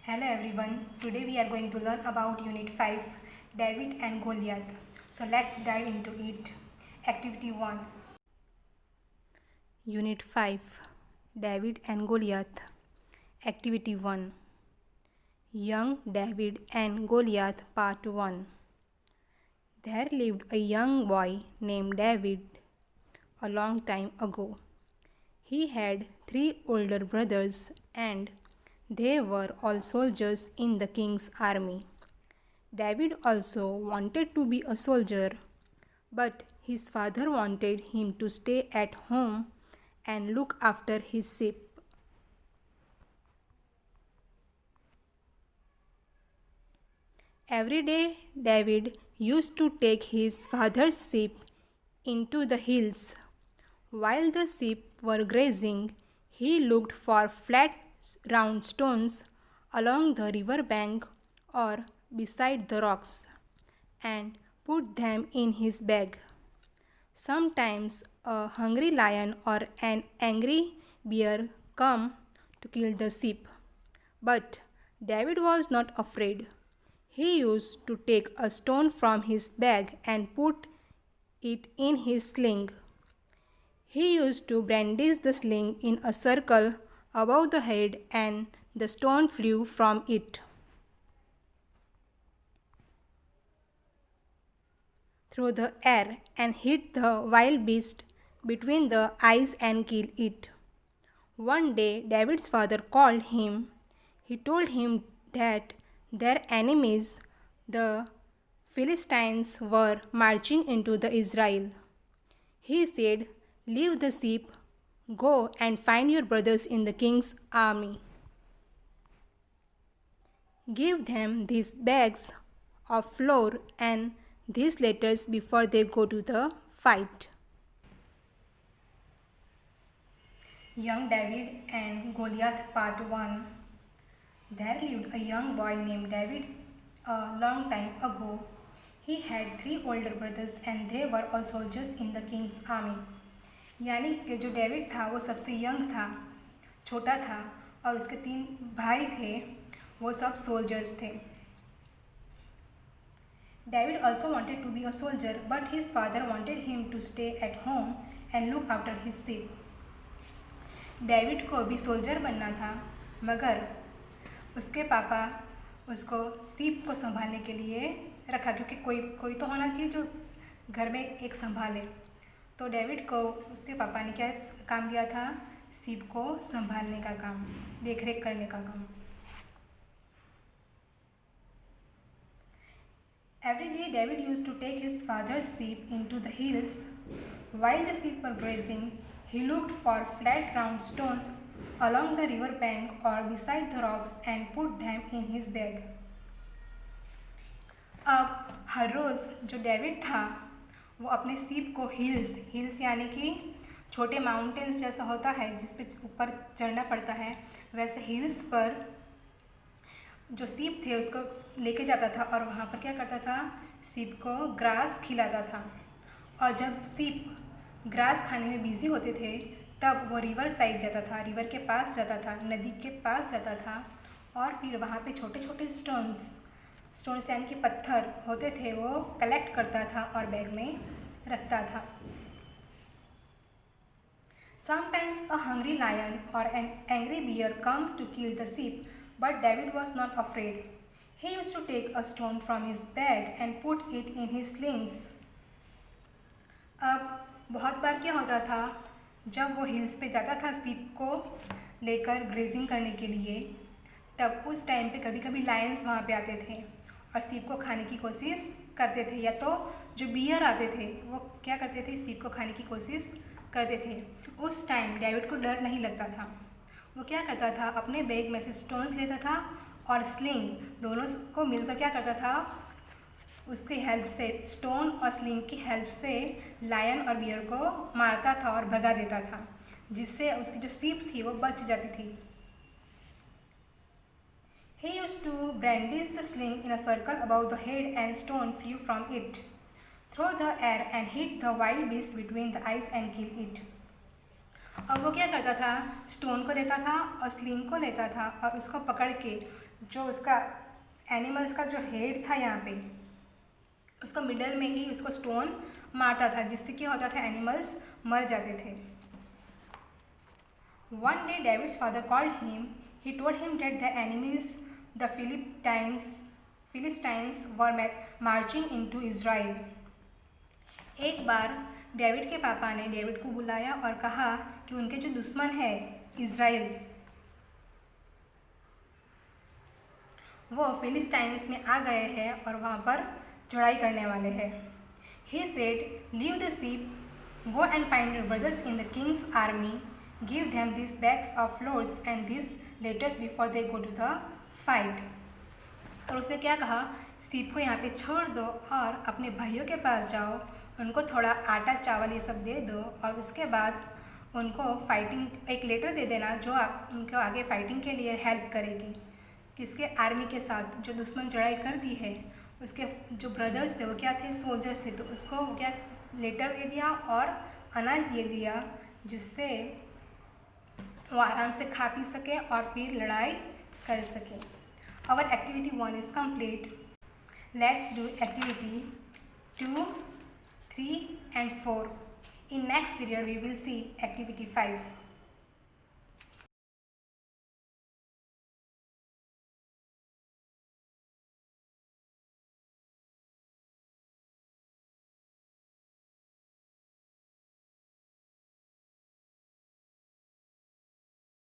Hello everyone. Today we are going to learn about Unit 5 David and Goliath. So let's dive into it. Activity 1. Unit 5 David and Goliath. Activity 1. Young David and Goliath Part 1. There lived a young boy named David a long time ago. He had 3 older brothers and they were all soldiers in the king's army. David also wanted to be a soldier, but his father wanted him to stay at home and look after his sheep. Every day, David used to take his father's sheep into the hills. While the sheep were grazing, he looked for flat, round stones along the river bank or beside the rocks and put them in his bag. Sometimes a hungry lion or an angry bear come to kill the sheep, but David was not afraid. He used to take a stone from his bag and put it in his sling. He used to brandish the sling in a circle above the head and the stone flew from it through the air and hit the wild beast between the eyes and killed it. One day David's father called him. He told him that their enemies, the Philistines, were marching into the Israel. He said, "Leave the sheep, go and find your brothers in the king's army. Give them these bags of flour and these letters before they go to the fight." Young David and Goliath Part 1. There lived a young boy named David a long time ago. He had 3 older brothers and they were all soldiers in the king's army. यानी कि जो David था वो सबसे young था, छोटा था और उसके 3 भाई थे, वो सब सोल्जर्स थे. David also wanted to be a soldier, but his father wanted him to stay at home and look after his sheep. David को भी सोल्जर बनना था, मगर उसके पापा उसको शीप को संभालने के लिए रखा, क्योंकि कोई तो होना चाहिए जो घर में एक संभाले. तो डेविड को उसके पापा ने क्या काम दिया था? शीप को संभालने का काम, देखरेख करने का काम. Every day David used to take his father's sheep into the hills. While the sheep were grazing, he looked for flat round stones along the river bank or beside the rocks and put them in his bag. अब हर रोज़ जो David था वो अपने sheep को hills यानी कि छोटे mountains जैसा होता है जिस पे ऊपर चढ़ना पड़ता है, वैसे हिल्स पर जो शीप थे उसको लेके जाता था और वहाँ पर क्या करता था? शीप को ग्रास खिलाता था. और जब शीप ग्रास खाने में बिजी होते थे तब वो रिवर साइड जाता था, रिवर के पास जाता था, नदी के पास जाता था और फिर वहाँ पे छोटे छोटे स्टोन्स यानी कि पत्थर होते थे वो कलेक्ट करता था और बैग में रखता था. Sometimes a hungry lion or an angry bear come to kill the sheep, but David was not afraid. He used to take a stone from his bag and put it in his slings. अब बहुत बार क्या होता था, जब वो hills पे जाता था शीप को लेकर ग्रेजिंग करने के लिए, तब उस टाइम पे कभी कभी लायंस वहाँ पे आते थे और शीप को खाने की कोशिश करते थे, या तो जो बियर आते थे वो क्या करते थे? शीप को खाने की कोशिश करते थे. उस टाइम डेविड को डर नहीं लगता था. वो क्या करता था? अपने बैग में से स्टोन्स लेता था और स्लिंग दोनों को मिलकर क्या करता था? उसकी हेल्प से, स्टोन और स्लिंग की हेल्प से लायन और बियर को मारता था और भगा देता था, जिससे उसकी जो शीप थी वो बच जाती थी. He used to brandish the sling in a circle above the head and stone flew from it through the air and hit the wild beast between the eyes and kill it. अब वो क्या करता था? Stone को लेता था और sling को लेता था और उसको पकड़ के जो उसका एनिमल्स का जो हेड था यहाँ पे, उसको मिडल में ही उसको स्टोन मारता था, जिससे क्या होता था, एनिमल्स मर जाते थे। One day David's father called him. He told him that the enemies, the Philistines were marching into Israel. एक बार डेविड के पापा ने डेविड को बुलाया और कहा कि उनके जो दुश्मन है इज़राइल, वो फिलिस्टाइंस में आ गए हैं और वहाँ पर चढ़ाई करने वाले हैं। He said, "Leave the sheep, go and find your brothers in the king's army. Give them these bags of flour and these letters before they go to the fight." और उसने क्या कहा, सीप को यहाँ पे छोड़ दो और अपने भाइयों के पास जाओ, उनको थोड़ा आटा चावल ये सब दे दो और उसके बाद उनको फाइटिंग एक लेटर दे देना जो आप उनको आगे फाइटिंग के लिए हेल्प करेगी। किसके आर्मी के साथ, जो दुश्मन चढ़ाई कर दी है उसके जो ब्रदर्स थे वो क्या थे, सोल्जर्स थे, तो उसको क्या लेटर दे दिया और अनाज दे दिया, जिससे वो आराम से खा पी सके और फिर लड़ाई कर सके। Our activity 1 is complete. Let's do activity 2, 3 and 4. In next period we will see activity 5.